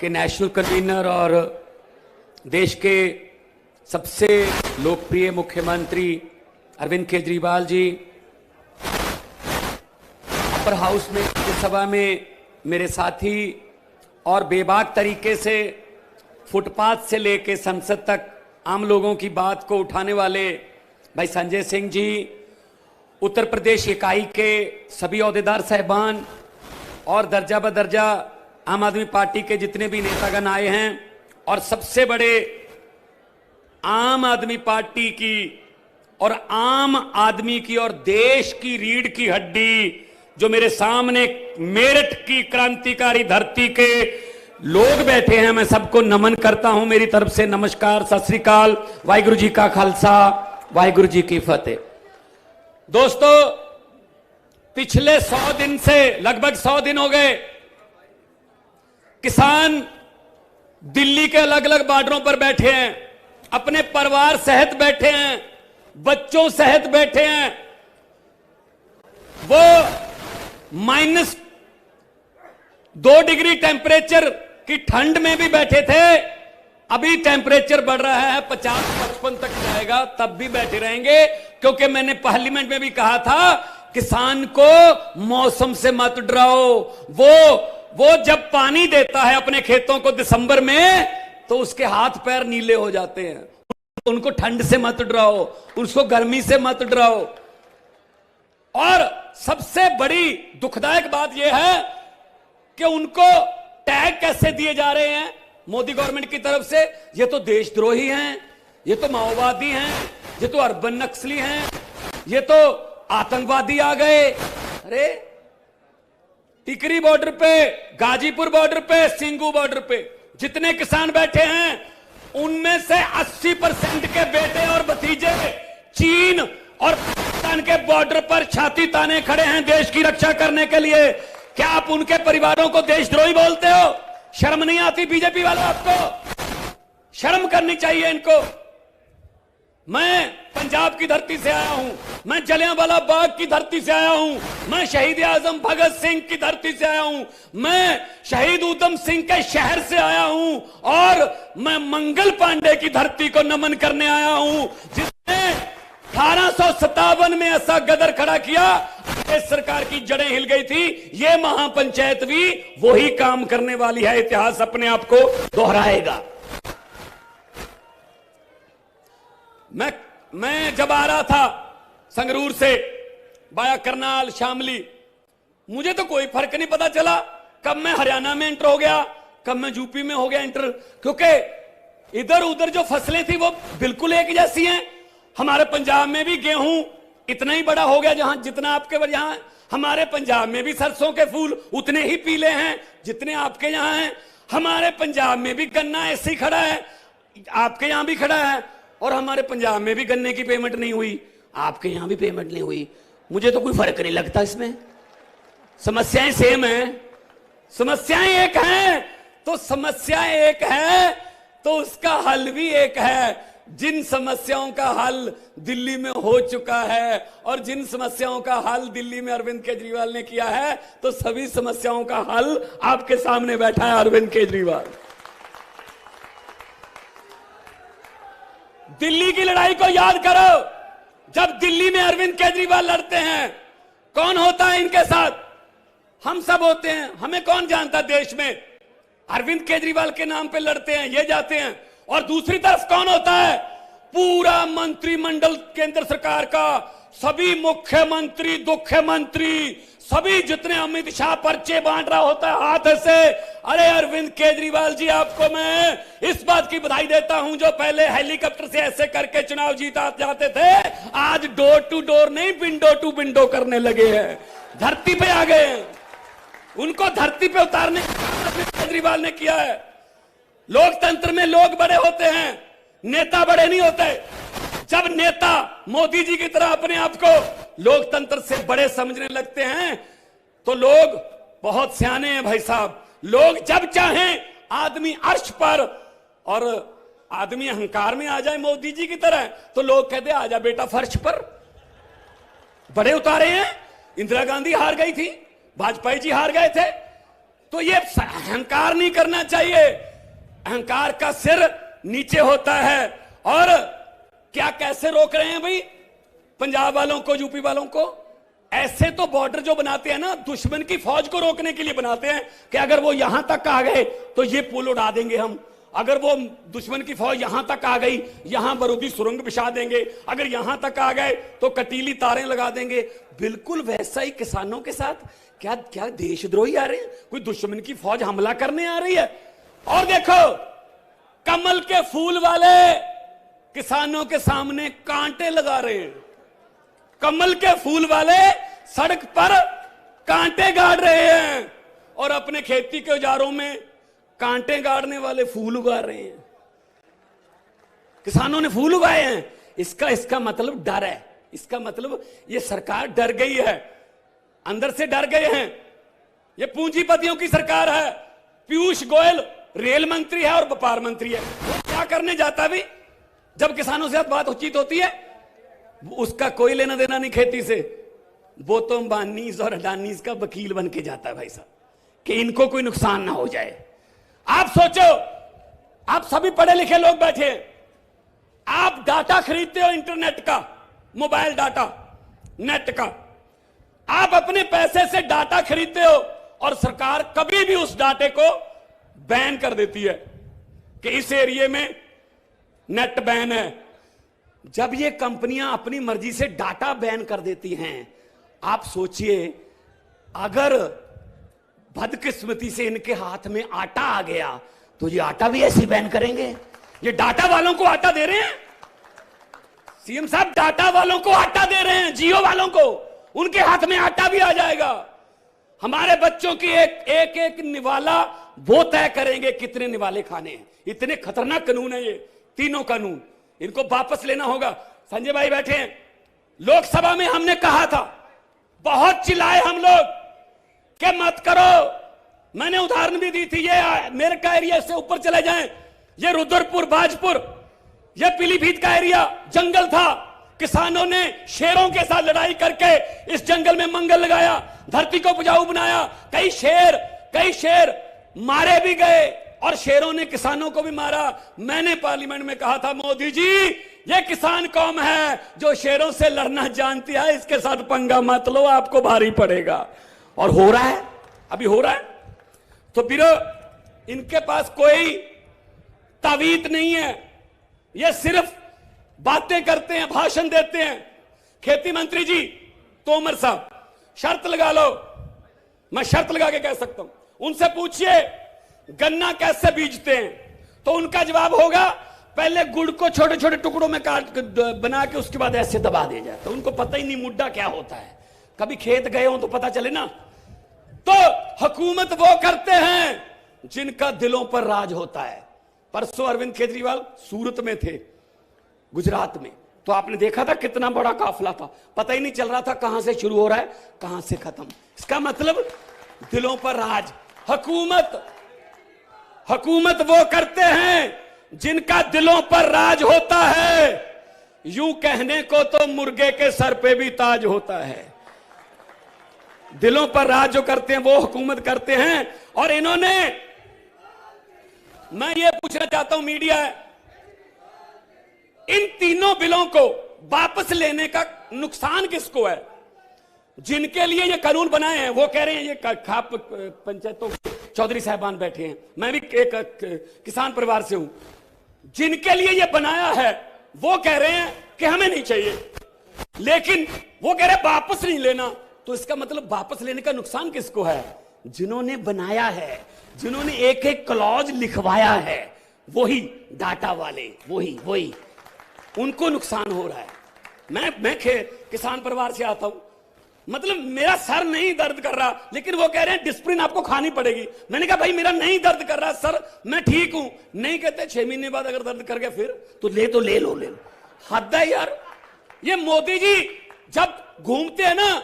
के national convener और देश के सबसे लोकप्रिय मुख्यमंत्री अरविंद केजरीवाल जी अपर हाउस में सभा में मेरे साथी और बेबाक तरीके से फुटपाथ से लेकर संसद तक आम लोगों की बात को उठाने वाले भाई संजय सिंह जी, उत्तर प्रदेश इकाई के सभी ओहदेदार साहिबान और दर्जा बदर्जा आम आदमी पार्टी के जितने भी नेतागण आए हैं और सबसे बड़े आम आदमी पार्टी की और आम आदमी की और देश की रीढ़ की हड्डी जो मेरे सामने मेरठ की क्रांतिकारी धरती के लोग बैठे हैं, मैं सबको नमन करता हूं। मेरी तरफ से नमस्कार, सत श्री अकाल, वाहिगुरु जी का खालसा, वाहिगुरु जी की फतेह। दोस्तों, पिछले 100 दिन से लगभग 100 दिन हो गए, किसान दिल्ली के अलग अलग बॉर्डरों पर बैठे हैं, अपने परिवार सहित बैठे हैं, बच्चों सहित बैठे हैं। वो -2 डिग्री टेम्परेचर की ठंड में भी बैठे थे। अभी टेम्परेचर बढ़ रहा है, 50-55 तक जाएगा, तब भी बैठे रहेंगे, क्योंकि मैंने पार्लियामेंट में भी कहा था किसान को मौसम से मत डराओ। वो जब पानी देता है अपने खेतों को दिसंबर में, तो उसके हाथ पैर नीले हो जाते हैं। उनको ठंड से मत डराओ, उसको गर्मी से मत डराओ। और सबसे बड़ी दुखदायक बात यह है कि उनको टैग कैसे दिए जा रहे हैं मोदी गवर्नमेंट की तरफ से। ये तो देशद्रोही हैं, ये तो माओवादी हैं, ये तो अर्बन नक्सली हैं, ये तो आतंकवादी आ गए। अरे टिकरी बॉर्डर पे, गाजीपुर बॉर्डर पे, सिंगू बॉर्डर पे जितने किसान बैठे हैं, उनमें से 80% के बेटे और भतीजे चीन और पाकिस्तान के बॉर्डर पर छाती ताने खड़े हैं देश की रक्षा करने के लिए। क्या आप उनके परिवारों को देशद्रोही बोलते हो? शर्म नहीं आती बीजेपी वालों? आपको शर्म करनी चाहिए इनको। मैं पंजाब की धरती से आया हूं, मैं जलियांवाला बाग की धरती से आया हूं, मैं शहीद आजम भगत सिंह की धरती से आया हूं, मैं शहीद उधम सिंह के शहर से आया हूं, और मैं मंगल पांडे की धरती को नमन करने आया हूं, जिसने 1857 में ऐसा गदर खड़ा किया, इस सरकार की जड़ें हिल गई थी। ये महापंचायत भी वही काम करने वाली है, इतिहास अपने आप को दोहराएगा। मैं जब आ रहा था संगरूर से बाया करनाल शामली, मुझे तो कोई फर्क नहीं पता चला कब मैं हरियाणा में एंटर हो गया, कब मैं यूपी में हो गया एंटर, क्योंकि इधर उधर जो फसलें थी वो बिल्कुल एक जैसी हैं। हमारे पंजाब में भी गेहूं इतना ही बड़ा हो गया जहां जितना आपके यहां, हमारे पंजाब में भी सरसों के फूल उतने ही पीले हैं जितने आपके यहां हैं। हमारे पंजाब में भी गन्ना ऐसे ही खड़ा है, आपके यहां भी खड़ा है, और हमारे पंजाब में भी गन्ने की पेमेंट नहीं हुई, आपके यहां भी पेमेंट नहीं हुई। मुझे तो कोई फर्क नहीं लगता इसमें, समस्याएं सेम हैं, समस्याएं एक हैं, तो समस्याएं एक है तो उसका हल भी एक है। जिन समस्याओं का हल दिल्ली में हो चुका है और जिन समस्याओं का हल दिल्ली में अरविंद केजरीवाल ने किया है, तो सभी समस्याओं का हल आपके सामने बैठा है अरविंद केजरीवाल। दिल्ली की लड़ाई को याद करो, जब दिल्ली में अरविंद केजरीवाल लड़ते हैं, कौन होता है इनके साथ? हम सब होते हैं। हमें कौन जानता देश में? अरविंद केजरीवाल के नाम पे लड़ते हैं, ये जाते हैं। और दूसरी तरफ कौन होता है? पूरा मंत्रिमंडल केंद्र सरकार का, सभी मुख्यमंत्री, दुख्यमंत्री, सभी जितने अमित शाह पर्चे बांट रहा होता है हाथ से। अरे अरविंद केजरीवाल जी, आपको मैं इस बात की बधाई देता हूं, जो पहले हेलीकॉप्टर से ऐसे करके चुनाव जीता जाते थे, आज डोर टू डोर नहीं, विंडो टू विंडो करने लगे हैं, धरती पे आ गए हैं। उनको धरती पे उतारने का काम अरविंद केजरीवाल ने किया है। लोकतंत्र में लोग बड़े होते हैं, नेता बड़े नहीं होते। जब नेता मोदी जी की तरह अपने आप को लोकतंत्र से बड़े समझने लगते हैं, तो लोग बहुत सियाने हैं भाई साहब। लोग जब चाहें आदमी अर्श पर और आदमी अहंकार में आ जाए मोदी जी की तरह, तो लोग कहते आजा बेटा फर्श पर। बड़े उतारे हैं। इंदिरा गांधी हार गई थी, वाजपेयी जी हार गए थे, तो ये अहंकार नहीं करना चाहिए। अहंकार का सिर नीचे होता है। और क्या कैसे रोक रहे हैं भाई पंजाब वालों को, यूपी वालों को? ऐसे तो बॉर्डर जो बनाते हैं ना, दुश्मन की फौज को रोकने के लिए बनाते हैं कि अगर वो यहां तक आ गए तो ये पुल उड़ा देंगे हम, अगर वो दुश्मन की फौज यहां तक आ गई यहां बारूदी सुरंग बिछा देंगे, अगर यहां तक आ गए तो कटीली तारें लगा देंगे। बिल्कुल वैसा ही किसानों के साथ। क्या क्या देशद्रोही आ रहे हैं? कोई दुश्मन की फौज हमला करने आ रही है? और देखो कमल के फूल वाले किसानों के सामने कांटे लगा रहे हैं। कमल के फूल वाले सड़क पर कांटे गाड़ रहे हैं और अपने खेती के औजारों में कांटे गाड़ने वाले फूल उगा रहे हैं। किसानों ने फूल उगाए हैं। इसका मतलब डर है। इसका मतलब ये सरकार डर गई है, अंदर से डर गए हैं। ये पूंजीपतियों की सरकार है। पीयूष गोयल रेल मंत्री है और व्यापार मंत्री है। वो क्या करने जाता भी जब किसानों से बात उचित होती है? उसका कोई लेना देना नहीं खेती से। वो तो अंबानीज और अडानीज का वकील बन के जाता है भाई साहब, कि इनको कोई नुकसान ना हो जाए। आप सोचो, आप सभी पढ़े लिखे लोग बैठे हैं, आप डाटा खरीदते हो इंटरनेट का, मोबाइल डाटा, नेट का। आप अपने पैसे से डाटा खरीदते हो और सरकार कभी भी उस डाटे को बैन कर देती है कि इस एरिया में नेट बैन है। जब ये कंपनियां अपनी मर्जी से डाटा बैन कर देती हैं, आप सोचिए अगर बदकिस्मती से इनके हाथ में आटा आ गया तो ये आटा भी ऐसे बैन करेंगे। ये डाटा वालों को आटा दे रहे हैं। सीएम साहब डाटा वालों को आटा दे रहे हैं, जियो वालों को, उनके हाथ में आटा भी आ जाएगा। हमारे बच्चों की एक निवाला वो तय करेंगे कितने निवाले खाने हैं। इतने खतरनाक कानून है ये तीनों कानून, इनको वापस लेना होगा। संजय भाई बैठे हैं, लोकसभा में हमने कहा था, बहुत चिल्लाए हम लोग कि मत करो। मैंने उदाहरण भी दी थी, ये मेरे का एरिया से ऊपर चले जाएं, ये रुद्रपुर, बाजपुर, ये पीलीभीत का एरिया जंगल था। किसानों ने शेरों के साथ लड़ाई करके इस जंगल में मंगल लगाया, धरती को उपजाऊ बनाया। कई शेर मारे भी गए और शेरों ने किसानों को भी मारा। मैंने पार्लियामेंट में कहा था, मोदी जी ये किसान कौम है जो शेरों से लड़ना जानती है, इसके साथ पंगा मत लो, आपको भारी पड़ेगा। और हो रहा है, अभी हो रहा है। तो फिर इनके पास कोई तावीज नहीं है, ये सिर्फ बातें करते हैं, भाषण देते हैं। खेती मंत्री जी तोमर साहब, शर्त लगा लो, मैं शर्त लगा के कह सकता हूं, उनसे पूछिए गन्ना कैसे बीजते हैं, तो उनका जवाब होगा पहले गुड़ को छोटे छोटे टुकड़ों में काट बना के उसके बाद ऐसे दबा दिया जाए। तो उनको पता ही नहीं मुड्डा क्या होता है। कभी खेत गए हो तो पता चले ना। तो हुकूमत वो करते हैं जिनका दिलों पर राज होता है। परसों अरविंद केजरीवाल सूरत में थे, गुजरात में, तो आपने देखा था कितना बड़ा काफिला था, पता ही नहीं चल रहा था कहां से शुरू हो रहा है कहां से खत्म। इसका मतलब दिलों पर राज। हुकूमत वो करते हैं जिनका दिलों पर राज होता है। यूं कहने को तो मुर्गे के सर पे भी ताज होता है। दिलों पर राज जो करते हैं वो हुकूमत करते हैं। और इन्होंने, मैं ये पूछना चाहता हूं मीडिया है, इन तीनों बिलों को वापस लेने का नुकसान किसको है? जिनके लिए ये कानून बनाए हैं वो कह रहे हैं, ये खाप पंचायतों चौधरी साहबान बैठे हैं, मैं भी एक किसान परिवार से हूं, जिनके लिए ये बनाया है वो कह रहे हैं कि हमें नहीं चाहिए, लेकिन वो कह रहे हैं वापस नहीं लेना। तो इसका मतलब वापस लेने का नुकसान किसको है? जिन्होंने बनाया है, जिन्होंने एक एक क्लॉज लिखवाया है, वही डाटा वाले, वही उनको नुकसान हो रहा है। मैं किसान परिवार से आता हूं, मतलब मेरा सर नहीं दर्द कर रहा, लेकिन वो कह रहे हैं डिस्प्रिन आपको खानी पड़ेगी। मैंने कहा भाई मेरा नहीं दर्द कर रहा सर, मैं ठीक हूं। नहीं कहते 6 महीने बाद अगर दर्द कर गया फिर तो ले लो। हद है यार। ये मोदी जी जब घूमते हैं ना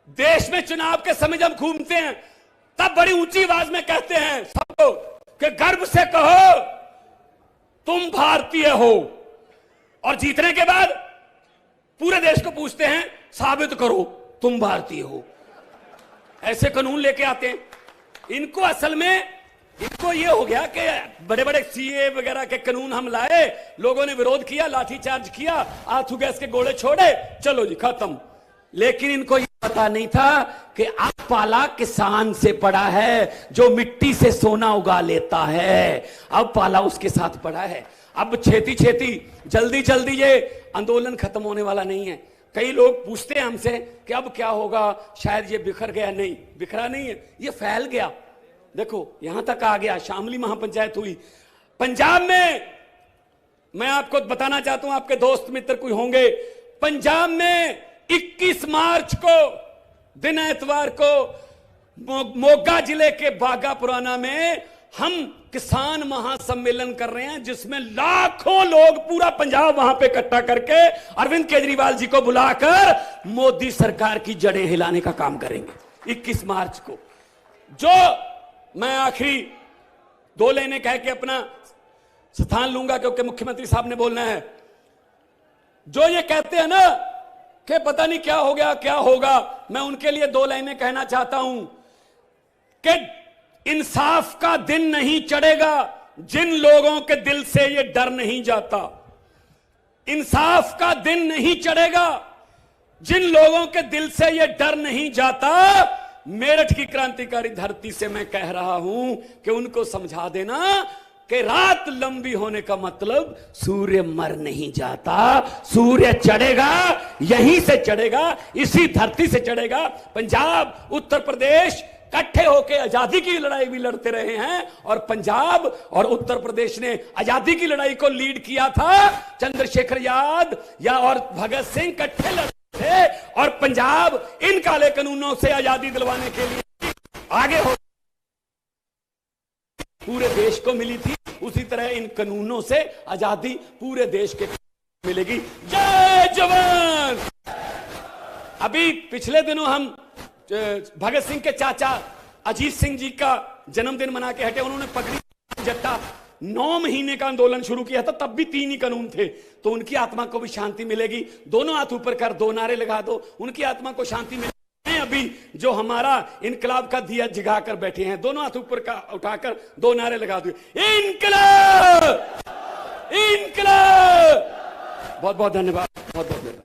देश में, चुनाव के समय जब घूमते हैं, तब बड़ी ऊंची आवाज में कहते हैं सबको कि गर्व से कहो तुम भारतीय हो, और जीतने के बाद पूरे देश को पूछते हैं साबित करो तुम भारतीय हो। ऐसे कानून लेके आते हैं। इनको असल में इनको ये हो गया कि बड़े बड़े सीए वगैरह के कानून हम लाए, लोगों ने विरोध किया, लाठीचार्ज किया, आंसू गैस के गोले छोड़े, चलो जी खत्म। लेकिन इनको ये पता नहीं था कि अब पाला किसान से पड़ा है जो मिट्टी से सोना उगा लेता है। अब पाला उसके साथ पड़ा है। अब छेती छेती जल्दी जल्दी ये आंदोलन खत्म होने वाला नहीं है। कई लोग पूछते हैं हमसे कि अब क्या होगा, शायद ये बिखर गया। नहीं, बिखरा नहीं है, ये फैल गया। देखो यहां तक आ गया, शामली महापंचायत हुई पंजाब में। मैं आपको बताना चाहता हूं, आपके दोस्त मित्र कोई होंगे, पंजाब में 21 मार्च को दिन एतवार को मोगा जिले के बागा पुराना में हम किसान महासम्मेलन कर रहे हैं, जिसमें लाखों लोग, पूरा पंजाब वहां पे इकट्ठा करके अरविंद केजरीवाल जी को बुलाकर मोदी सरकार की जड़ें हिलाने का काम करेंगे 21 मार्च को। जो मैं आखिरी 2 लाइनें कह के अपना स्थान लूंगा, क्योंकि मुख्यमंत्री साहब ने बोलना है। जो ये कहते हैं ना कि पता नहीं क्या हो गया क्या होगा, मैं उनके लिए 2 लाइनें कहना चाहता हूं कि इंसाफ का दिन नहीं चढ़ेगा जिन लोगों के दिल से ये डर नहीं जाता। इंसाफ का दिन नहीं चढ़ेगा जिन लोगों के दिल से ये डर नहीं जाता। मेरठ की क्रांतिकारी धरती से मैं कह रहा हूं कि उनको समझा देना कि रात लंबी होने का मतलब सूर्य मर नहीं जाता, सूर्य चढ़ेगा, यहीं से चढ़ेगा, इसी धरती से चढ़ेगा। पंजाब, उत्तर प्रदेश इकट्ठे होकर आजादी की लड़ाई भी लड़ते रहे हैं, और पंजाब और उत्तर प्रदेश ने आजादी की लड़ाई को लीड किया था। चंद्रशेखर आजाद या और भगत सिंह इकट्ठे लड़ते थे, और पंजाब इन काले कानूनों से आजादी दिलवाने के लिए आगे हो पूरे देश को मिली थी। उसी तरह इन कानूनों से आजादी पूरे देश के मिलेगी। जय जवान। अभी पिछले दिनों हम भगत सिंह के चाचा अजीत सिंह जी का जन्मदिन मना के हटे। उन्होंने पगड़ी जट्टा 9 महीने का आंदोलन शुरू किया था, तब भी 3 ही कानून थे। तो उनकी आत्मा को भी शांति मिलेगी। दोनों हाथ ऊपर कर 2 नारे लगा दो, उनकी आत्मा को शांति मिलेगी। अभी जो हमारा इनकलाब का दिया जगा कर बैठे हैं, दोनों हाथ ऊपर का उठाकर 2 नारे लगा दो, इनकलाब, इनकलाब। बहुत बहुत धन्यवाद, बहुत बहुत धन्यवाद।